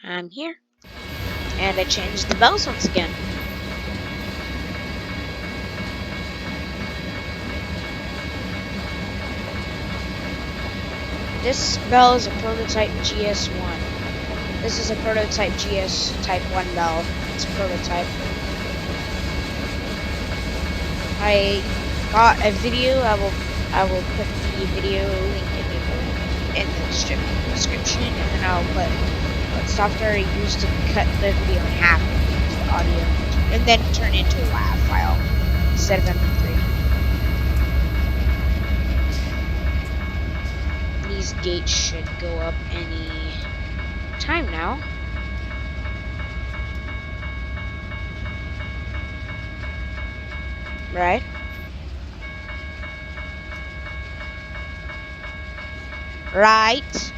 I'm here. And I changed the bells once again. This bell is a prototype GS1. This is a prototype GS Type 1 bell. It's a prototype. I got a video. I will put the video link in the description, and then I'll put what software I used to cut the video in half and use the audio, and then turn it into a WAV file instead of MP3. These gates should go up any time now. Right? Right?